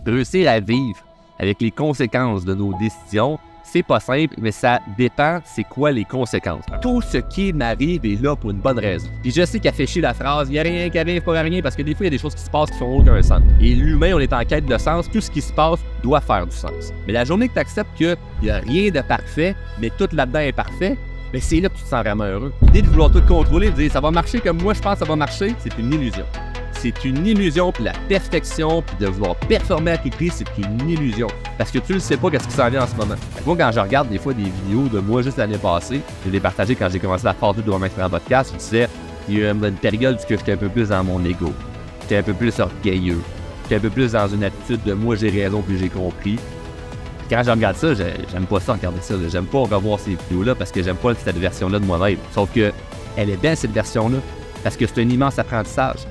Réussir à vivre avec les conséquences de nos décisions, c'est pas simple, mais ça dépend c'est quoi les conséquences. Tout ce qui m'arrive est là pour une bonne raison. Puis je sais qu'afficher la phrase « il n'y a rien qui arrive pour rien » parce que des fois, il y a des choses qui se passent qui font aucun sens. Et l'humain, on est en quête de sens, tout ce qui se passe doit faire du sens. Mais la journée que tu acceptes qu'il n'y a rien de parfait, mais tout là-dedans est parfait, mais c'est là que tu te sens vraiment heureux. L'idée de vouloir tout contrôler, de dire « ça va marcher comme moi je pense que ça va marcher », c'est une illusion. C'est une illusion, puis la perfection, puis de vouloir performer à tout prix, c'est une illusion. Parce que tu ne sais pas qu'est-ce qui s'en vient en ce moment. Moi, quand je regarde des fois des vidéos de moi juste l'année passée, je les partagées quand j'ai commencé à faire tout devant un podcast, je disais, il y a une période où j'étais un peu plus dans mon ego. J'étais un peu plus orgueilleux. J'étais un peu plus dans une attitude de moi j'ai raison puis j'ai compris. Puis quand je regarde ça, j'aime pas ça regarder ça. J'aime pas revoir ces vidéos-là parce que j'aime pas cette version-là de moi-même. Sauf que elle est belle cette version-là parce que c'est un immense apprentissage.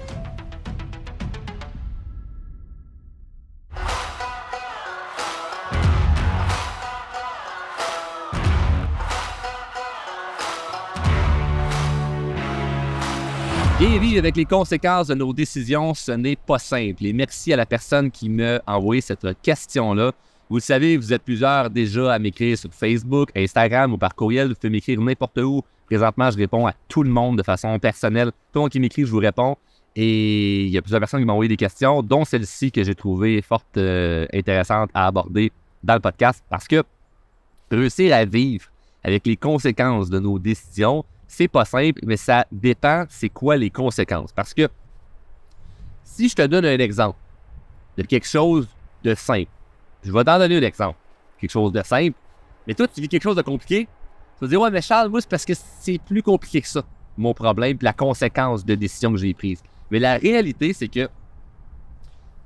Bien vivre avec les conséquences de nos décisions, ce n'est pas simple. Et merci à la personne qui m'a envoyé cette question-là. Vous le savez, vous êtes plusieurs déjà à m'écrire sur Facebook, Instagram ou par courriel. Vous pouvez m'écrire n'importe où. Présentement, je réponds à tout le monde de façon personnelle. Tout le monde qui m'écrit, je vous réponds. Et il y a plusieurs personnes qui m'ont envoyé des questions, dont celle-ci que j'ai trouvée fort intéressante à aborder dans le podcast. Parce que réussir à vivre avec les conséquences de nos décisions, c'est pas simple, mais ça dépend c'est quoi les conséquences. Parce que si je te donne un exemple de quelque chose de simple, je vais t'en donner un exemple. Quelque chose de simple, mais toi, tu vis quelque chose de compliqué, tu vas dire « Ouais, mais Charles, moi, c'est parce que c'est plus compliqué que ça, mon problème, puis la conséquence de décision que j'ai prise. » Mais la réalité, c'est que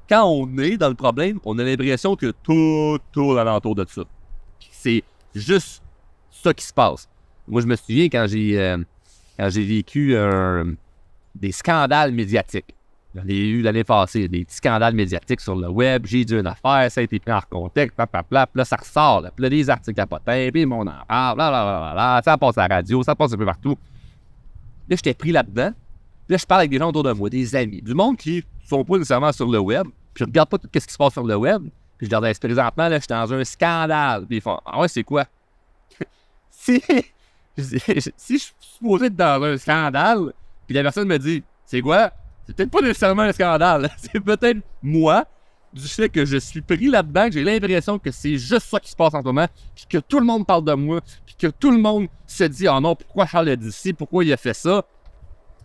quand on est dans le problème, on a l'impression que tout tourne alentour de ça. C'est juste ça qui se passe. Moi, je me souviens quand j'ai vécu des scandales médiatiques. J'en ai eu l'année passée, des petits scandales médiatiques sur le web. J'ai dit une affaire, ça a été pris en contexte, puis là, ça ressort. Puis là, des articles à potins, puis mon en parle, blablabla, ça passe à la radio, ça passe un peu partout. Là, j'étais pris là-dedans. Puis là, je parle avec des gens autour de moi, des amis, du monde qui ne sont pas nécessairement sur le web. Puis je regarde pas tout ce qui se passe sur le web. Puis je leur dis, présentement, là, je suis dans un scandale. Puis ils font, ah ouais, c'est quoi? Si je suis supposé être dans un scandale, puis la personne me dit, c'est quoi? C'est peut-être pas nécessairement un scandale. C'est peut-être moi, du fait que je suis pris là-dedans, que j'ai l'impression que c'est juste ça qui se passe en ce moment, puis que tout le monde parle de moi, puis que tout le monde se dit, oh non, pourquoi Charles a dit ci, pourquoi il a fait ça?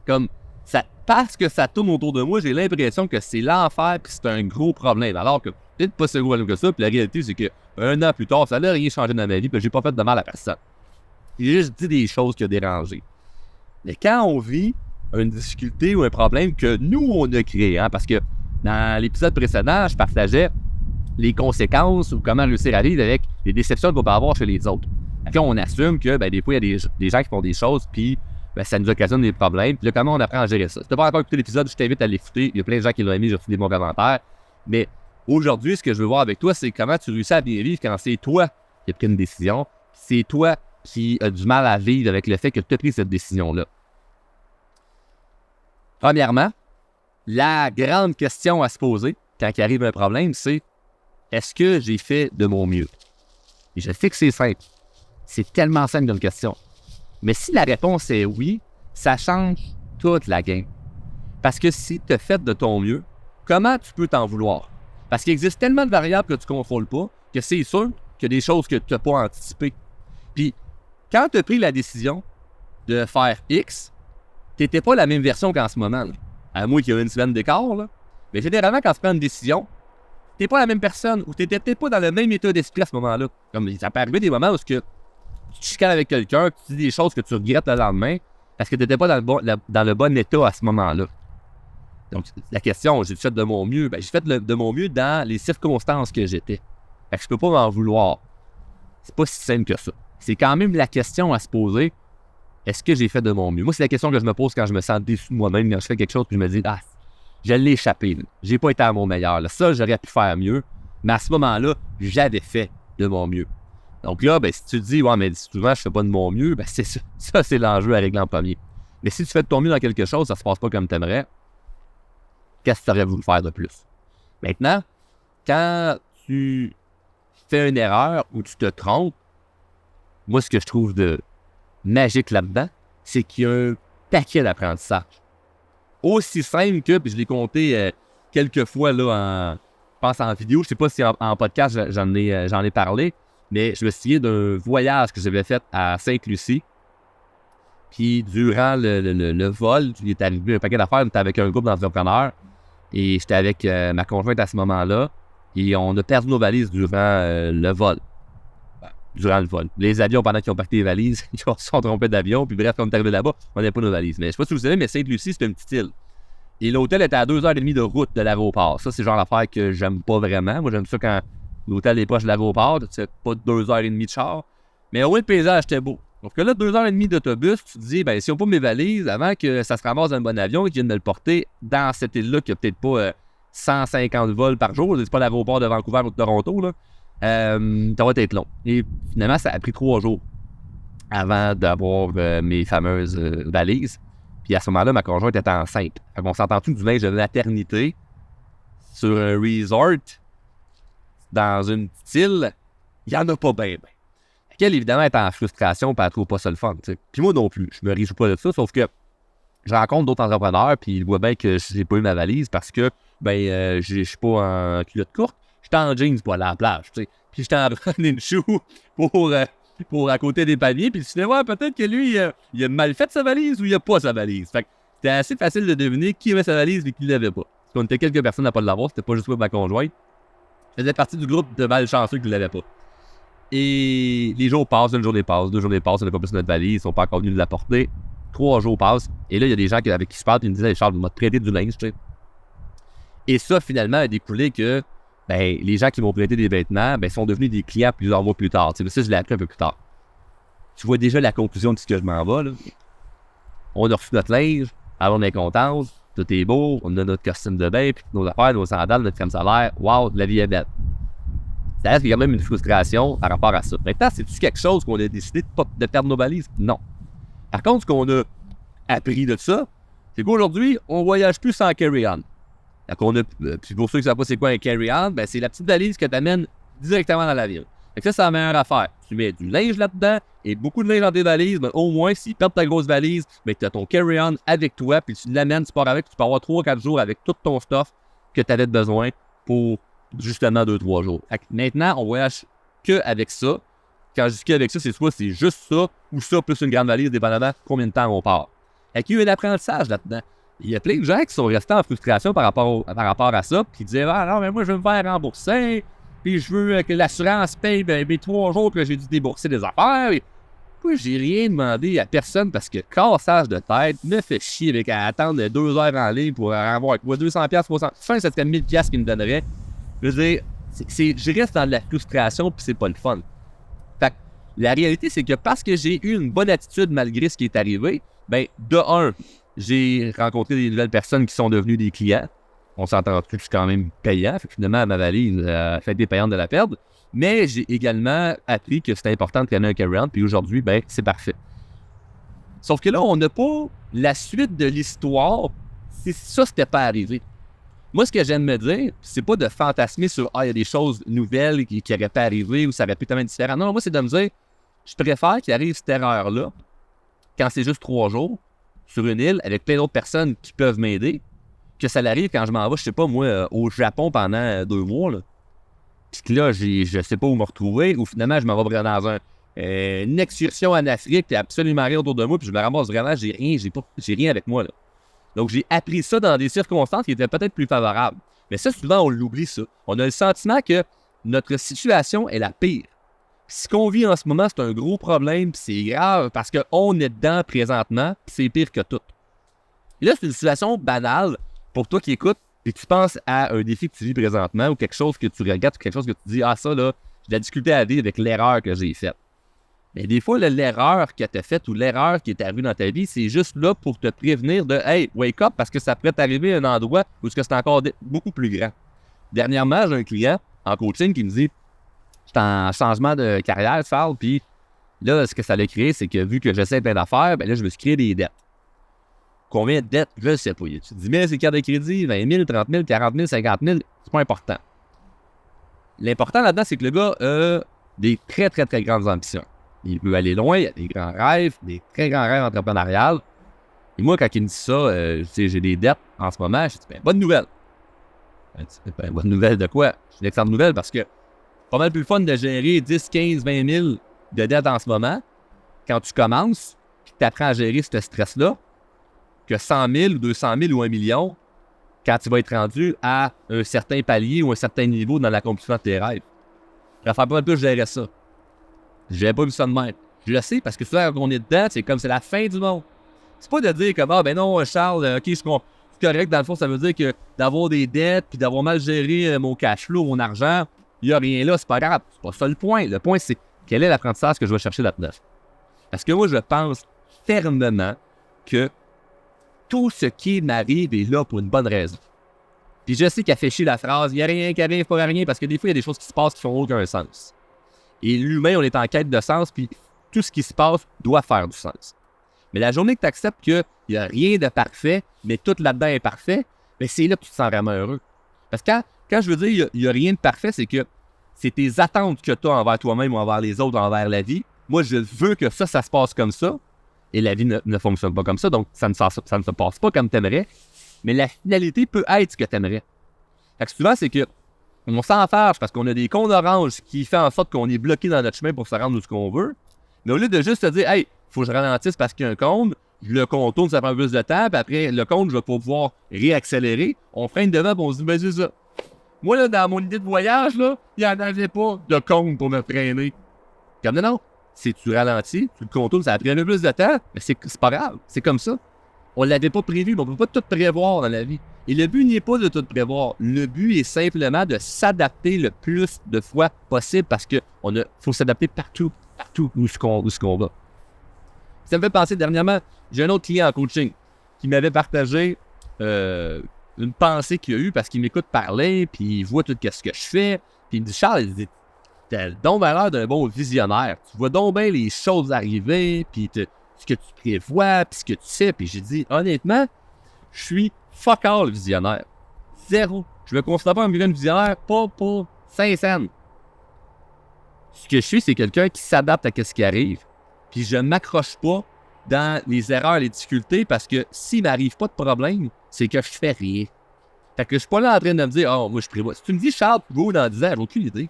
Comme, ça, parce que ça tourne autour de moi, j'ai l'impression que c'est l'enfer, puis c'est un gros problème. Alors que peut-être pas si gros problème que ça, puis la réalité, c'est que un an plus tard, ça n'a rien changé dans ma vie, puis j'ai pas fait de mal à personne. J'ai juste dit des choses qui ont dérangé. Mais quand on vit une difficulté ou un problème que nous, on a créé, hein, parce que dans l'épisode précédent, je partageais les conséquences ou comment réussir à vivre avec les déceptions qu'on peut avoir chez les autres. Puis on assume que des fois, il y a des gens qui font des choses, puis ça nous occasionne des problèmes. Puis là, comment on apprend à gérer ça? Si tu n'as pas encore écouté l'épisode, je t'invite à l'écouter. Il y a plein de gens qui l'ont aimé, j'ai reçu des bons commentaires. Mais aujourd'hui, ce que je veux voir avec toi, c'est comment tu réussis à bien vivre quand c'est toi qui as pris une décision, c'est toi qui a du mal à vivre avec le fait que tu as pris cette décision-là. Premièrement, la grande question à se poser quand il arrive un problème, c'est est-ce que j'ai fait de mon mieux? Et je sais que c'est simple. C'est tellement simple comme question. Mais si la réponse est oui, ça change toute la game. Parce que si tu as fait de ton mieux, comment tu peux t'en vouloir? Parce qu'il existe tellement de variables que tu ne contrôles pas que c'est sûr qu'il y a des choses que tu n'as pas anticipées. Puis, quand tu as pris la décision de faire X, tu n'étais pas la même version qu'en ce moment. Là. À moins qu'il y ait une semaine d'écart. Là. Mais généralement, quand tu prends une décision, tu n'es pas la même personne ou tu n'étais peut-être pas dans le même état d'esprit à ce moment-là. Comme ça peut arriver des moments où tu te chicanes avec quelqu'un, tu dis des choses que tu regrettes le lendemain parce que tu n'étais pas dans le bon état à ce moment-là. Donc, la question, j'ai fait de mon mieux. J'ai fait de mon mieux dans les circonstances que j'étais. Fait que je peux pas m'en vouloir. C'est pas si simple que ça. C'est quand même la question à se poser. Est-ce que j'ai fait de mon mieux? Moi, c'est la question que je me pose quand je me sens déçu de moi-même, quand je fais quelque chose puis je me dis, ah, je l'ai échappé. Là. J'ai pas été à mon meilleur. Là. Ça, j'aurais pu faire mieux. Mais à ce moment-là, j'avais fait de mon mieux. Donc là, si tu te dis, ouais, mais souvent, je fais pas de mon mieux, c'est ça. Ça, c'est l'enjeu à régler en premier. Mais si tu fais de ton mieux dans quelque chose, ça se passe pas comme tu aimerais, qu'est-ce que tu aurais voulu faire de plus? Maintenant, quand tu fais une erreur ou tu te trompes, moi, ce que je trouve de magique là-dedans, c'est qu'il y a un paquet d'apprentissage. Aussi simple que, puis je l'ai compté quelques fois là, je pense en vidéo, je sais pas si en podcast j'en ai parlé, mais je me souviens d'un voyage que j'avais fait à Sainte-Lucie. Puis durant le vol, il est arrivé un paquet d'affaires, on était avec un groupe d'entrepreneurs et j'étais avec ma conjointe à ce moment-là et on a perdu nos valises durant le vol. Durant le vol. Les avions, pendant qu'ils ont parti les valises, ils se sont trompés d'avion, puis bref, quand on est arrivé là-bas, on n'avait pas nos valises. Mais je sais pas si vous savez, mais Sainte-Lucie, c'est une petite île. Et l'hôtel était à 2h30 de route de l'aéroport. Ça, c'est le genre d'affaire que j'aime pas vraiment. Moi, j'aime ça quand l'hôtel est proche de l'aéroport, c'est pas 2h30 de char. Mais au moins, le paysage était beau. Donc là, 2h30 d'autobus, tu te dis, ben si on pas mes valises, avant que ça se ramasse dans un bon avion et qu'ils viennent me le porter dans cette île-là, qui a peut-être pas 150 vols par jour, c'est pas l'aéroport de Vancouver ou de Toronto, là. Ça va être long. Et finalement, ça a pris 3 jours avant d'avoir mes fameuses valises. Puis à ce moment-là, ma conjointe était enceinte. Fait qu'on s'entend-tu du linge de maternité sur un resort dans une petite île, il n'y en a pas bien. Elle, évidemment, est en frustration et elle trouve pas ça le fun. T'sais. Puis moi non plus, je me réjouis pas de ça, sauf que je rencontre d'autres entrepreneurs puis ils voient bien que j'ai pas eu ma valise parce que je suis pas en culotte courte. J'étais en jeans pour aller à la plage, tu sais. Puis j'étais en running shoe pour à côté des paniers. Puis je me suis dit, ouais, peut-être que lui, il a mal fait sa valise ou il a pas sa valise. Fait que c'était assez facile de deviner qui avait sa valise et qui l'avait pas. Parce qu'on était quelques personnes à pas l'avoir, c'était pas juste moi et ma conjointe. Je faisais partie du groupe de malchanceux qui l'avaient pas. Et les jours passent, une journée passe, 2 journées passent, on n'a pas plus notre valise, ils sont pas encore venus nous l'apporter. 3 jours passent. Et là, il y a des gens avec qui je parle, ils me disaient, Charles, vous m'avez prêté du linge, tu sais. Et ça, finalement, a découlé que les gens qui m'ont prêté des vêtements sont devenus des clients plusieurs mois plus tard. Ça, je l'ai appris un peu plus tard. Tu vois déjà la conclusion de ce que je m'en vais. Là. On a reçu notre linge, alors on est content, tout est beau, on a notre costume de bain, puis nos affaires, nos sandales, notre crème solaire. Wow, la vie est belle. Ça reste quand même une frustration par rapport à ça. Maintenant, c'est-tu quelque chose qu'on a décidé de perdre nos valises? Non. Par contre, ce qu'on a appris de ça, c'est qu'aujourd'hui, on ne voyage plus sans carry-on. Puis pour ceux qui ne savent pas c'est quoi un carry-on, c'est la petite valise que tu amènes directement dans la ville. Fait que ça, c'est la meilleure affaire. Tu mets du linge là-dedans et beaucoup de linge dans tes valises, au moins, s'ils perdent ta grosse valise, tu as ton carry-on avec toi, puis tu l'amènes, tu pars avec, tu peux avoir 3-4 jours avec tout ton stuff que tu avais besoin pour justement 2-3 jours. Fait que maintenant, on voyage que avec ça. Quand je dis qu'avec ça, c'est soit c'est juste ça ou ça plus une grande valise, dépendamment de combien de temps on part. Fait qu'il y a eu un apprentissage là-dedans. Il y a plein de gens qui sont restés en frustration par rapport à ça, puis qui disaient « Ah non, mais moi, je veux me faire rembourser, puis je veux que l'assurance paye mes 3 jours que j'ai dû débourser des affaires. » Moi, j'ai rien demandé à personne parce que cassage de tête me fait chier avec à attendre 2 heures en ligne pour avoir avec moi 200$, 300$. Fin, ça serait 1000$ qu'ils me donneraient. Je veux dire, je reste dans de la frustration, puis c'est pas le fun. Fait que la réalité, c'est que parce que j'ai eu une bonne attitude malgré ce qui est arrivé, de un, j'ai rencontré des nouvelles personnes qui sont devenues des clients. On s'entend que je suis quand même payant. Fait que finalement, ma valise a fait des payantes de la perdre. Mais j'ai également appris que c'était important de connaître un carry-on. Puis aujourd'hui, c'est parfait. Sauf que là, on n'a pas la suite de l'histoire. C'était pas arrivé. Moi, ce que j'aime me dire, c'est pas de fantasmer sur « Ah, il y a des choses nouvelles qui n'auraient pas arrivé ou ça aurait pu être tellement différent. » Non, moi, c'est de me dire, je préfère qu'il arrive cette erreur-là quand c'est juste 3 jours sur une île avec plein d'autres personnes qui peuvent m'aider, que ça l'arrive quand je m'en vais, je sais pas, moi, au Japon pendant 2 mois, là. Puis que là, je sais pas où me retrouver, ou finalement, je m'en vais dans une excursion en Afrique, puis absolument rien autour de moi, puis je me ramasse vraiment, j'ai rien avec moi, là. Donc, j'ai appris ça dans des circonstances qui étaient peut-être plus favorables. Mais ça, souvent, on l'oublie, ça. On a le sentiment que notre situation est la pire. Puis ce qu'on vit en ce moment, c'est un gros problème, puis c'est grave, parce qu'on est dedans présentement, puis c'est pire que tout. Et là, c'est une situation banale pour toi qui écoutes, puis tu penses à un défi que tu vis présentement, ou quelque chose que tu regardes, ou quelque chose que tu dis « Ah, ça, là, j'ai de la difficulté à vivre avec l'erreur que j'ai faite. » Mais des fois, l'erreur que tu as faite ou l'erreur qui est arrivée dans ta vie, c'est juste là pour te prévenir de « Hey, wake up » parce que ça pourrait t'arriver à un endroit où c'est encore beaucoup plus grand. Dernièrement, j'ai un client en coaching qui me dit « J'étais en changement de carrière, Charles, puis là, ce que ça allait créer, c'est que vu que j'essaie plein d'affaires, là, je me suis créé des dettes. » Combien de dettes? Je ne sais pas. Tu te dis « Mais c'est carte de crédit, 20 000, 30 000, 40 000, 50 000, c'est pas important. » l'important là-dedans, c'est que le gars a des très, très, très grandes ambitions. Il veut aller loin, il a des grands rêves, des très grands rêves entrepreneuriales. Et moi, quand il me dit ça, j'ai des dettes en ce moment, je dis, ben, bonne nouvelle. Bonne nouvelle de quoi? C'est une excellente nouvelle parce que c'est pas mal plus le fun de gérer 10, 15, 20 000 de dettes en ce moment quand tu commences, puis tu apprends à gérer ce stress-là, que 100 000 ou 200 000 ou 1 million quand tu vas être rendu à un certain palier ou un certain niveau dans l'accomplissement de tes rêves. Je vais faire pas mal plus gérer ça. J'ai pas vu ça de même. Je le sais parce que souvent, quand on est dedans, c'est comme c'est la fin du monde. C'est pas de dire comme, ah ben non, Charles, ok, c'est correct, dans le fond, ça veut dire que d'avoir des dettes puis d'avoir mal géré mon cash flow, mon argent, il n'y a rien là, c'est pas grave. C'est pas ça le point. Le point, c'est quel est l'apprentissage que je vais chercher là-dedans. Parce que moi, je pense fermement que tout ce qui m'arrive est là pour une bonne raison. Puis je sais qu'à fait chier la phrase, il n'y a rien qui arrive pour rien, parce que des fois, il y a des choses qui se passent qui font aucun sens. Et l'humain, on est en quête de sens, puis tout ce qui se passe doit faire du sens. Mais la journée que tu acceptes qu'il n'y a rien de parfait, mais tout là-dedans est parfait, bien c'est là que tu te sens vraiment heureux. Parce que quand je veux dire il n'y a rien de parfait, c'est que c'est tes attentes que tu as envers toi-même ou envers les autres, envers la vie. Moi, je veux que ça se passe comme ça, et la vie ne fonctionne pas comme ça, donc ça ne se passe pas comme tu aimerais, mais la finalité peut être ce que tu aimerais. Fait que souvent, c'est que on s'enfarge parce qu'on a des cônes oranges qui font en sorte qu'on est bloqué dans notre chemin pour se rendre où ce qu'on veut. Mais au lieu de juste se dire, hey, faut que je ralentisse parce qu'il y a un cône, le contourne, ça prend plus de temps, puis après, le cône, je vais pouvoir réaccélérer. On freine devant, puis on se dit, ben c'est ça. Moi, là, dans mon idée de voyage, là, il n'y en avait pas de cône pour me freiner. Comme non, si tu ralentis, tu le contournes, ça a pris un peu plus de temps, mais c'est pas grave, c'est comme ça. On ne l'avait pas prévu, mais on ne peut pas tout prévoir dans la vie. Et le but n'est pas de tout prévoir. Le but est simplement de s'adapter le plus de fois possible parce qu'il faut s'adapter partout où ce qu'on va. Ça me fait penser dernièrement, j'ai un autre client en coaching qui m'avait partagé une pensée qu'il a eue parce qu'il m'écoute parler, puis il voit tout ce que je fais. Puis il me dit, Charles, t'as donc l'air d'un bon visionnaire. Tu vois donc bien les choses arriver, puis ce que tu prévois, puis ce que tu sais. Puis j'ai dit, honnêtement, je suis fuck all visionnaire. Zéro. Je me considère pas un visionnaire, pas pour 5 cents. Ce que je suis, c'est quelqu'un qui s'adapte à ce qui arrive. Puis je ne m'accroche pas dans les erreurs, les difficultés, parce que s'il ne m'arrive pas de problème, c'est que je fais rien. Fait que je suis pas là en train de me dire, oh, moi je prévois. Si tu me dis, Charles, tu vas dans 10 ans, j'ai aucune idée.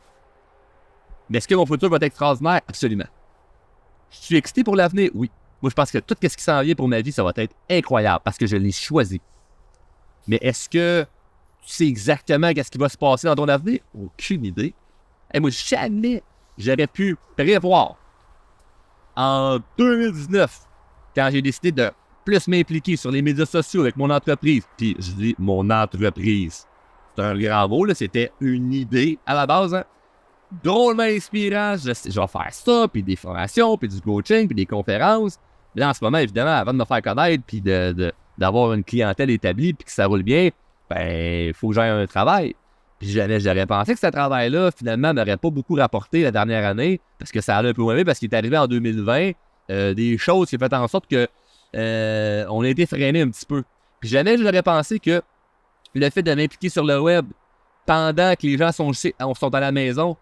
Mais est-ce que mon futur va être extraordinaire? Absolument. Je suis excité pour l'avenir? Oui. Moi, je pense que tout ce qui s'en vient pour ma vie, ça va être incroyable parce que je l'ai choisi. Mais est-ce que tu sais exactement ce qui va se passer dans ton avenir? Aucune idée. Et moi, jamais j'aurais pu prévoir. En 2019, quand j'ai décidé de plus m'impliquer sur les médias sociaux avec mon entreprise, puis je dis mon entreprise, c'est un grand mot, là, c'était une idée à la base, hein? Drôlement inspirant, je vais faire ça, puis des formations, puis du coaching, puis des conférences. Là, en ce moment, évidemment, avant de me faire connaître, puis d'avoir une clientèle établie, puis que ça roule bien, ben, il faut que j'aille un travail. Puis j'aurais pensé que ce travail-là, finalement, m'aurait pas beaucoup rapporté la dernière année, parce que ça allait un peu moins bien, parce qu'il est arrivé en 2020, des choses qui ont fait en sorte que on a été freiné un petit peu. Puis jamais j'aurais pensé que le fait de m'impliquer sur le web pendant que les gens sont à la maison,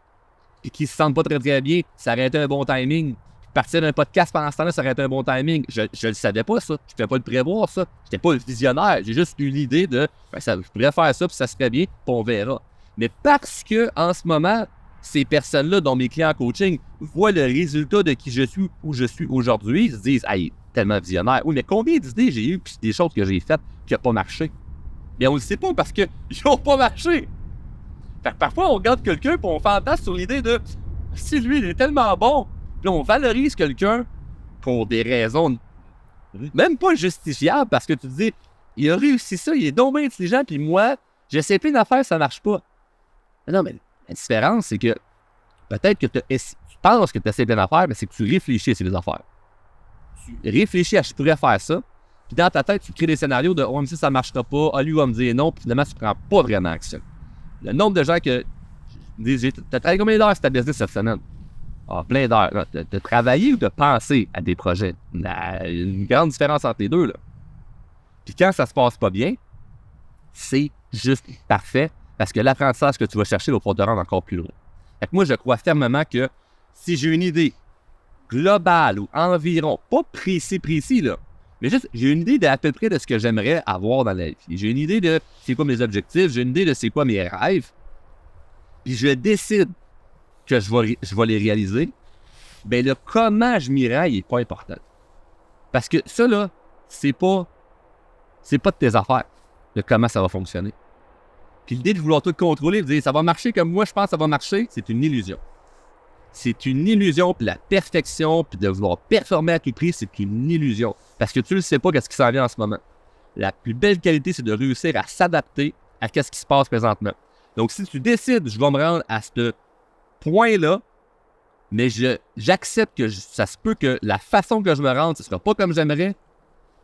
et qui se sentent pas très très bien, ça aurait été un bon timing. Partir d'un podcast pendant ce temps-là, ça aurait été un bon timing. Je le savais pas, ça. Je ne pouvais pas le prévoir, ça. J'étais pas visionnaire. J'ai juste eu l'idée de je pourrais faire ça, puis ça serait bien, puis on verra. Mais parce que en ce moment, ces personnes-là, dont mes clients en coaching, voient le résultat de qui je suis, où je suis aujourd'hui, ils se disent, hey, tellement visionnaire. Oui, mais combien d'idées j'ai eues, puis des choses que j'ai faites qui n'ont pas marché? Bien, on ne le sait pas parce qu'ils n'ont pas marché. Fait que parfois, on regarde quelqu'un et on fantasme sur l'idée de si lui, il est tellement bon, puis on valorise quelqu'un pour des raisons même pas justifiables parce que tu te dis, il a réussi ça, il est donc bien intelligent, puis moi, j'essaie plein d'affaires, ça marche pas. Non, mais la différence, c'est que peut-être que tu penses que tu essaies plein d'affaires, mais c'est que tu réfléchis à ces affaires. Tu réfléchis à je pourrais faire ça, puis dans ta tête, tu crées des scénarios de même si ça marchera pas, lui va me dire non, puis finalement, tu prends pas vraiment action. Le nombre de gens que disent, t'as travaillé combien d'heures sur ta business cette semaine? Ah, plein d'heures. De travailler ou de penser à des projets? Il y a une grande différence entre les deux, là. Puis quand ça se passe pas bien, c'est juste parfait. Parce que l'apprentissage que tu vas chercher va pouvoir te rendre encore plus loin. Fait que moi, je crois fermement que si j'ai une idée globale ou environ, pas précis, là, mais juste, j'ai une idée d'à peu près de ce que j'aimerais avoir dans la vie. J'ai une idée de c'est quoi mes objectifs, j'ai une idée de c'est quoi mes rêves, puis je décide que je vais les réaliser, bien le comment je m'y rends, il n'est pas important. Parce que ça, là, c'est pas de tes affaires, de comment ça va fonctionner. Puis l'idée de vouloir tout contrôler, de dire ça va marcher comme moi je pense que ça va marcher, c'est une illusion. C'est une illusion, puis la perfection, puis de vouloir performer à tout prix, c'est une illusion. Parce que tu ne sais pas qu'est-ce qui s'en vient en ce moment. La plus belle qualité, c'est de réussir à s'adapter à ce qui se passe présentement. Donc, si tu décides, je vais me rendre à ce point-là, mais j'accepte que ça se peut que la façon que je me rende, ce ne sera pas comme j'aimerais,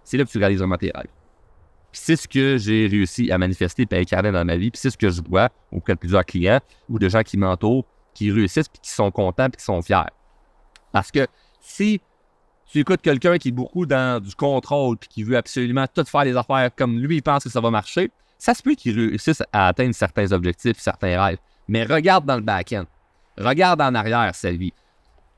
c'est là que tu réalises vraiment tes rêves. Puis c'est ce que j'ai réussi à manifester et à incarner dans ma vie, puis c'est ce que je vois auprès de plusieurs clients ou de gens qui m'entourent, qui réussissent, puis qui sont contents, puis qui sont fiers. Parce que si tu écoutes quelqu'un qui est beaucoup dans du contrôle, puis qui veut absolument tout faire les affaires comme lui, il pense que ça va marcher, ça se peut qu'il réussisse à atteindre certains objectifs, certains rêves. Mais regarde dans le back-end. Regarde en arrière sa vie.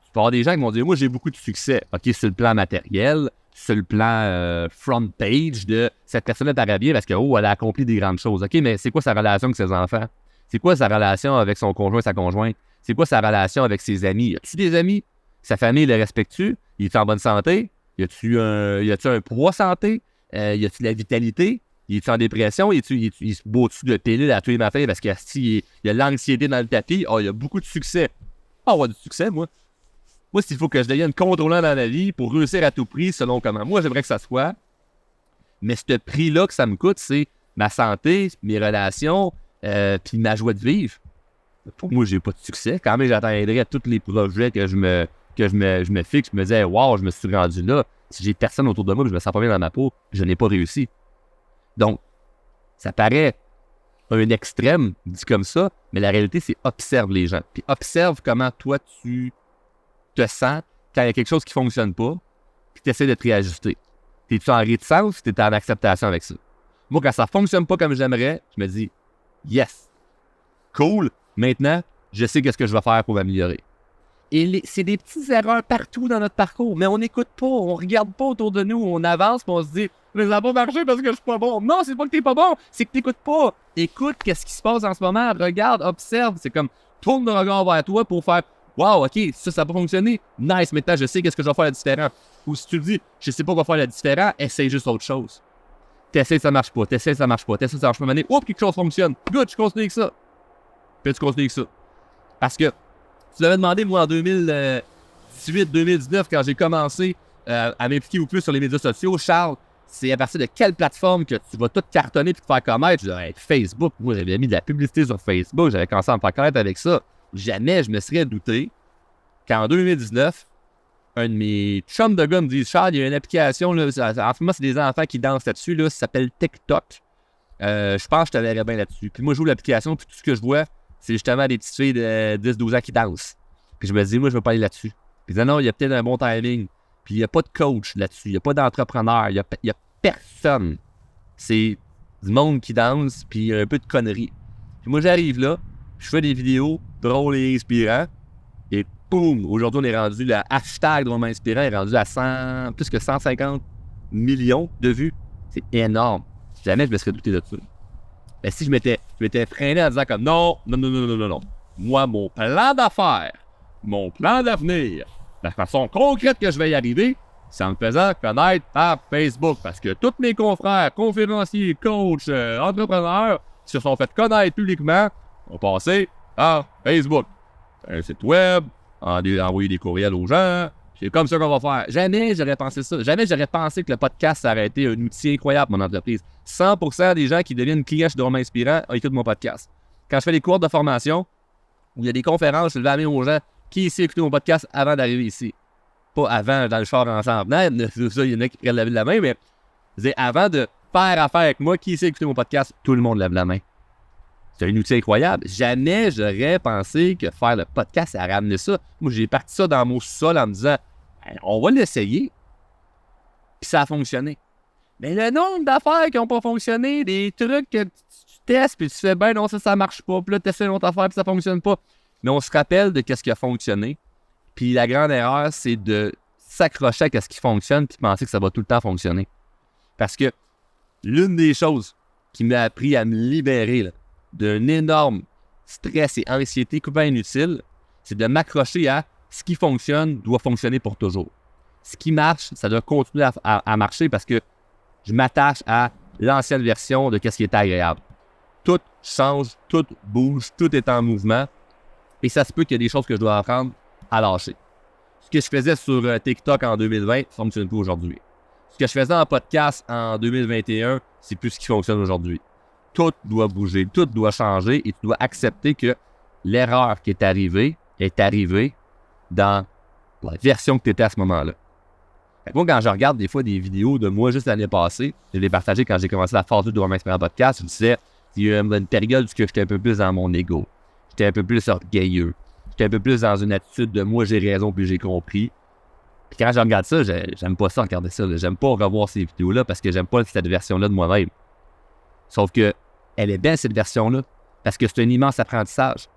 Tu peux avoir des gens qui vont dire « Moi, j'ai beaucoup de succès. » OK, sur le plan matériel, sur le plan front page de cette personne-là paraît bien parce que, oh, elle a accompli des grandes choses. OK, mais c'est quoi sa relation avec ses enfants? C'est quoi sa relation avec son conjoint, sa conjointe? C'est quoi sa relation avec ses amis? Y a-tu des amis? Sa famille le respecte-tu? Il est en bonne santé? Y a-tu un poids santé? Y a-tu de la vitalité? Il est en dépression? Il se bat au-dessus de pilules à tous les matins parce qu'il y a l'anxiété dans le tapis? Oh, il y a beaucoup de succès. Ah, ouais, du succès, moi. Moi, s'il faut que je devienne contrôlant dans la vie pour réussir à tout prix selon comment moi j'aimerais que ça soit, mais ce prix-là que ça me coûte, c'est ma santé, mes relations, puis ma joie de vivre. Pour moi, j'ai pas de succès. Quand même, j'atteindrai à tous les projets que je me fixe. Je me disais, wow, je me suis rendu là. Si j'ai personne autour de moi, je me sens pas bien dans ma peau, je n'ai pas réussi. Donc, ça paraît un extrême, dit comme ça, mais la réalité, c'est observe les gens. Puis observe comment toi, tu te sens quand il y a quelque chose qui fonctionne pas, puis tu essaies de te réajuster. T'es-tu en réticence ou t'es en acceptation avec ça? Moi, quand ça fonctionne pas comme j'aimerais, je me dis, yes, cool. Maintenant, je sais qu'est-ce que je vais faire pour m'améliorer. Et c'est des petites erreurs partout dans notre parcours, mais on n'écoute pas, on regarde pas autour de nous, on avance, puis on se dit « Mais ça n'a pas marché parce que je suis pas bon. » Non, c'est pas que t'es pas bon, c'est que t'écoutes pas. Écoute qu'est-ce qui se passe en ce moment, regarde, observe. C'est comme, tourne le regard vers toi pour faire « Wow, OK, ça n'a pas fonctionné. Nice, maintenant, je sais qu'est-ce que je vais faire de différent. » Ou si tu te dis « Je sais pas quoi faire de différent, essaye juste autre chose. » T'essayes, ça marche pas, t'essayes, ça marche pas, t'essayes, ça marche pas. Oups, quelque chose fonctionne. Good, je continue avec ça. Puis tu continues avec ça. Parce que tu l'avais demandé, moi, en 2018-2019, quand j'ai commencé à m'impliquer au plus sur les médias sociaux, Charles, c'est à partir de quelle plateforme que tu vas tout cartonner et te faire connaître? Je disais, hey, Facebook, moi, j'avais mis de la publicité sur Facebook, j'avais commencé à me faire connaître avec ça. Jamais je me serais douté qu'en 2019, un de mes chums de gars me dit, Charles, il y a une application, là, en ce moment, c'est des enfants qui dansent là-dessus, là, ça s'appelle TikTok. Je pense que je te verrais bien là-dessus. Puis moi, je joue l'application, puis tout ce que je vois, c'est justement des petites filles de 10-12 ans qui dansent. Puis je me dis, moi, je veux pas aller là-dessus. Puis non, il y a peut-être un bon timing. Puis il n'y a pas de coach là-dessus. Il n'y a pas d'entrepreneur. Il y a personne. C'est du monde qui danse, puis un peu de conneries. Puis moi, j'arrive là, je fais des vidéos drôles et inspirantes. Et boum! Aujourd'hui, on est rendu, le hashtag Drôlement Inspirant est rendu à plus que 150 millions de vues. C'est énorme. Jamais je me serais douté de ça. Mais si je m'étais freiné en disant comme non. Moi, mon plan d'affaires, mon plan d'avenir, la façon concrète que je vais y arriver, c'est en me faisant connaître par Facebook. Parce que tous mes confrères, conférenciers, coachs, entrepreneurs qui se sont fait connaître publiquement ont passé par Facebook. Un site web, envoyer des courriels aux gens. C'est comme ça qu'on va faire. Jamais j'aurais pensé ça. Jamais j'aurais pensé que le podcast, ça aurait été un outil incroyable pour mon entreprise. 100% des gens qui deviennent clients chez Drôlement Inspirant écoutent mon podcast. Quand je fais des cours de formation, où il y a des conférences, je lève la main aux gens qui ici écoutent mon podcast avant d'arriver ici. Pas avant, dans le char ensemble. Non, ça, il y en a qui prennent la main, mais avant de faire affaire avec moi, qui ici écouter mon podcast, tout le monde lève la main. C'est un outil incroyable. Jamais j'aurais pensé que faire le podcast, ça ramener ça. Moi, j'ai parti ça dans mon sol en me disant, on va l'essayer. Puis ça a fonctionné. Mais le nombre d'affaires qui n'ont pas fonctionné, des trucs que tu testes, puis tu fais, ben non, ça marche pas, puis là, tu essaies une autre affaire, puis ça fonctionne pas. Mais on se rappelle de qu'est-ce qui a fonctionné. Puis la grande erreur, c'est de s'accrocher à ce qui fonctionne, puis penser que ça va tout le temps fonctionner. Parce que l'une des choses qui m'a appris à me libérer d'un énorme stress et anxiété complètement inutile, c'est de m'accrocher à ce qui fonctionne doit fonctionner pour toujours. Ce qui marche, ça doit continuer à marcher parce que je m'attache à l'ancienne version de ce qui est agréable. Tout change, tout bouge, tout est en mouvement. Et ça se peut qu'il y a des choses que je dois apprendre à lâcher. Ce que je faisais sur TikTok en 2020, ça ne fonctionne plus aujourd'hui. Ce que je faisais en podcast en 2021, c'est plus ce qui fonctionne aujourd'hui. Tout doit bouger, tout doit changer et tu dois accepter que l'erreur qui est arrivée dans la version que tu étais à ce moment-là. Moi, quand je regarde des fois des vidéos de moi juste l'année passée, je l'ai partagé quand j'ai commencé la phase 2 de Vraiment Inspirant Podcast, je disais, il y a une période où j'étais un peu plus dans mon ego. J'étais un peu plus orgueilleux. J'étais un peu plus dans une attitude de moi, j'ai raison puis j'ai compris. Puis quand je regarde ça, j'aime pas ça, regarder ça. J'aime pas revoir ces vidéos-là parce que j'aime pas cette version-là de moi-même. Sauf que elle est belle, cette version-là, parce que c'est un immense apprentissage.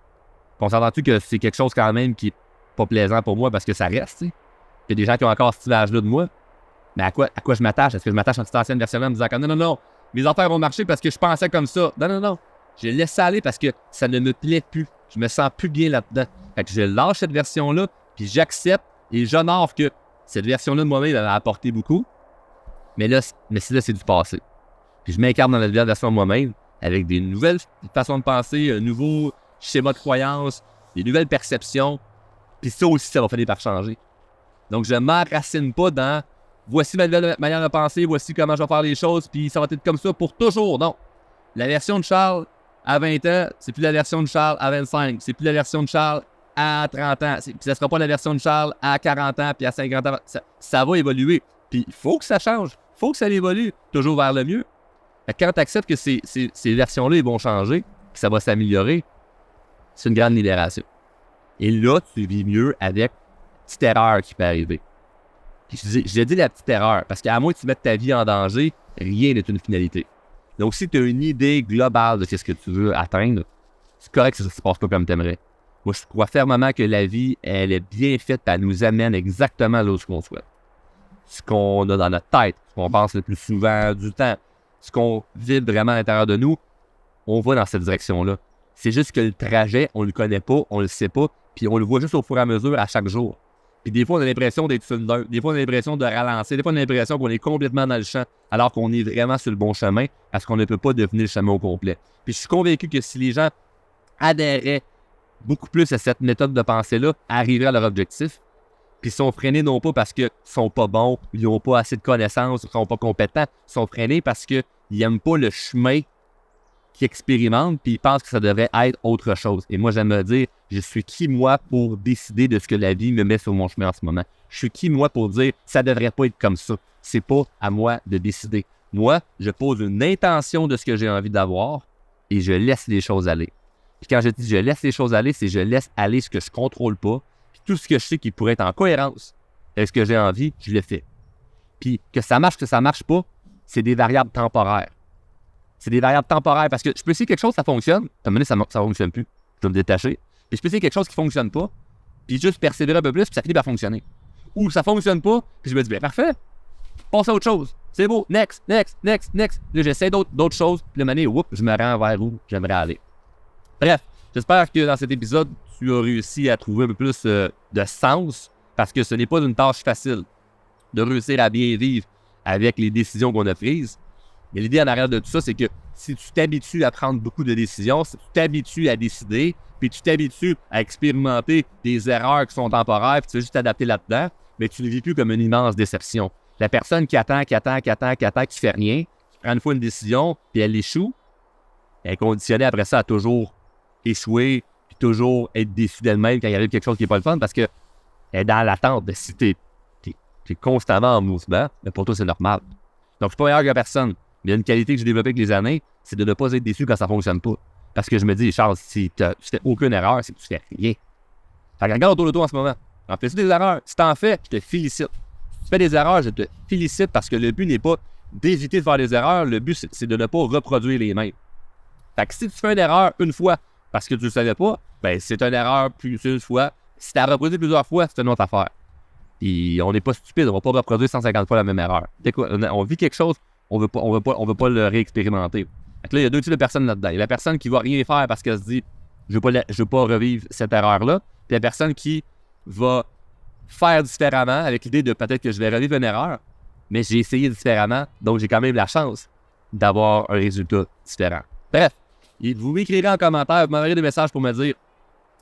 On s'entend-tu que c'est quelque chose quand même qui est pas plaisant pour moi parce que ça reste, tu sais. Il y a des gens qui ont encore cette image-là de moi. Mais à quoi je m'attache? Est-ce que je m'attache à cette ancienne version-là en me disant que non, mes affaires vont marcher parce que je pensais comme ça. Non. Je laisse ça aller parce que ça ne me plaît plus. Je me sens plus bien là-dedans. Fait que je lâche cette version-là, puis j'accepte et j'honore que cette version-là de moi-même elle a apporté beaucoup. Mais c'est du passé. Puis je m'incarne dans la nouvelle version de moi-même avec des nouvelles façons de penser, un nouveau schéma de croyance, des nouvelles perceptions. Puis ça aussi, ça va finir par changer. Donc, je ne m'enracine pas dans « voici ma nouvelle manière de penser, voici comment je vais faire les choses, puis ça va être comme ça pour toujours. » Non. La version de Charles à 20 ans, c'est plus la version de Charles à 25. C'est plus la version de Charles à 30 ans. Puis ça ne sera pas la version de Charles à 40 ans, puis à 50 ans. Ça va évoluer. Puis il faut que ça change. Il faut que ça évolue, toujours vers le mieux. Quand tu acceptes que ces versions-là ils vont changer, que ça va s'améliorer, c'est une grande libération. Et là, tu vis mieux avec petite erreur qui peut arriver. Puis je dis la petite erreur, parce qu'à moins que tu mettes ta vie en danger, rien n'est une finalité. Donc, si tu as une idée globale de ce que tu veux atteindre, c'est correct que ça ne se passe pas comme tu aimerais. Moi, je crois fermement que la vie, elle est bien faite, elle nous amène exactement là où on souhaite. Ce qu'on a dans notre tête, ce qu'on pense le plus souvent du temps, ce qu'on vibre vraiment à l'intérieur de nous, on va dans cette direction-là. C'est juste que le trajet, on ne le connaît pas, on ne le sait pas, puis on le voit juste au fur et à mesure à chaque jour. Puis des fois, on a l'impression d'être sur le neutre. Des fois, on a l'impression de ralentir. Des fois, on a l'impression qu'on est complètement dans le champ, alors qu'on est vraiment sur le bon chemin, parce qu'on ne peut pas devenir le chemin au complet. Puis je suis convaincu que si les gens adhéraient beaucoup plus à cette méthode de pensée-là, arriveraient à leur objectif, puis sont freinés non pas parce qu'ils sont pas bons, ils n'ont pas assez de connaissances, ils sont pas compétents, ils sont freinés parce qu'ils n'aiment pas le chemin qu'ils expérimentent, puis ils pensent que ça devrait être autre chose. Et moi, j'aime me dire, je suis qui, moi, pour décider de ce que la vie me met sur mon chemin en ce moment? Je suis qui, moi, pour dire, ça devrait pas être comme ça. C'est pas à moi de décider. Moi, je pose une intention de ce que j'ai envie d'avoir et je laisse les choses aller. Puis quand je dis je laisse les choses aller, c'est je laisse aller ce que je contrôle pas. Puis tout ce que je sais qui pourrait être en cohérence avec ce que j'ai envie, je le fais. Puis que ça marche pas, c'est des variables temporaires. C'est des variables temporaires parce que je peux essayer quelque chose, ça fonctionne. À un moment donné, ça ne fonctionne plus. Je vais me détacher. Puis je peux essayer quelque chose qui ne fonctionne pas, puis juste persévérer un peu plus, puis ça finit par fonctionner. Ou ça ne fonctionne pas, puis je me dis, bien parfait, passe à autre chose. C'est beau, next. Là, j'essaie d'autres choses, puis le moment donné, je me rends vers où j'aimerais aller. Bref, j'espère que dans cet épisode, tu as réussi à trouver un peu plus de sens, parce que ce n'est pas une tâche facile de réussir à bien vivre avec les décisions qu'on a prises. Mais l'idée en arrière de tout ça, c'est que si tu t'habitues à prendre beaucoup de décisions, si tu t'habitues à décider, puis tu t'habitues à expérimenter des erreurs qui sont temporaires, puis tu veux juste t'adapter là-dedans, mais tu ne vis plus comme une immense déception. La personne qui attend, qui fait rien, qui prend une fois une décision, puis elle échoue, elle est conditionnée après ça à toujours échouer, puis toujours être déçue d'elle-même quand il arrive quelque chose qui n'est pas le fun, parce qu'elle est dans l'attente de si t'es constamment en mouvement, mais pour toi, c'est normal. Donc, je suis pas meilleur que personne. Mais il y a une qualité que j'ai développée avec les années, c'est de ne pas être déçu quand ça ne fonctionne pas. Parce que je me dis, Charles, si tu fais aucune erreur, c'est que tu fais rien. Fait que regarde autour de toi en ce moment. En fais-tu des erreurs? Si tu en fais, je te félicite. Si tu fais des erreurs, je te félicite parce que le but n'est pas d'éviter de faire des erreurs. Le but, c'est de ne pas reproduire les mêmes. Fait que si tu fais une erreur une fois parce que tu le savais pas, ben c'est une erreur plus une fois. Si tu as reproduit plusieurs fois, c'est une autre affaire. Puis on n'est pas stupide, on va pas reproduire 150 fois la même erreur. Dès qu'on vit quelque chose, on veut pas le réexpérimenter. Fait que là, il y a deux types de personnes là-dedans. Il y a la personne qui va rien faire parce qu'elle se dit je veux pas revivre cette erreur-là. Puis la personne qui va faire différemment avec l'idée de peut-être que je vais revivre une erreur, mais j'ai essayé différemment, donc j'ai quand même la chance d'avoir un résultat différent. Bref, vous m'écrirez en commentaire, vous m'enverrez des messages pour me dire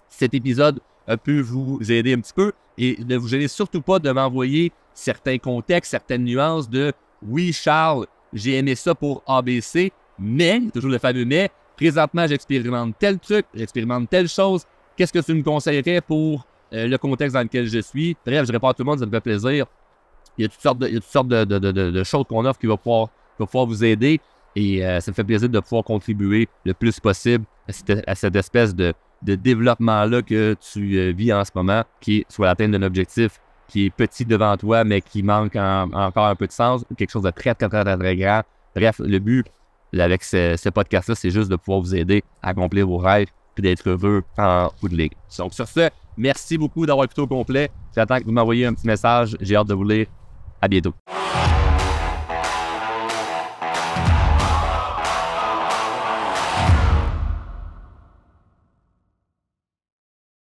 si cet épisode a pu vous aider un petit peu et ne vous gênez surtout pas de m'envoyer certains contextes, certaines nuances de « Oui, Charles, j'ai aimé ça pour ABC, mais, toujours le fameux mais, présentement, j'expérimente tel truc, j'expérimente telle chose, qu'est-ce que tu me conseillerais pour le contexte dans lequel je suis? » Bref, je réponds à tout le monde, ça me fait plaisir. Il y a toutes sortes de choses qu'on offre qui va pouvoir vous aider et ça me fait plaisir de pouvoir contribuer le plus possible à cette espèce de développement-là que tu vis en ce moment, qui est soit l'atteinte d'un objectif qui est petit devant toi, mais qui manque encore un peu de sens, quelque chose de très, très, très, très, très grand. Bref, le but avec ce podcast-là, c'est juste de pouvoir vous aider à accomplir vos rêves et d'être heureux en bout de ligne. Donc, sur ce, merci beaucoup d'avoir écouté au complet. J'attends que vous m'envoyiez un petit message. J'ai hâte de vous lire. À bientôt.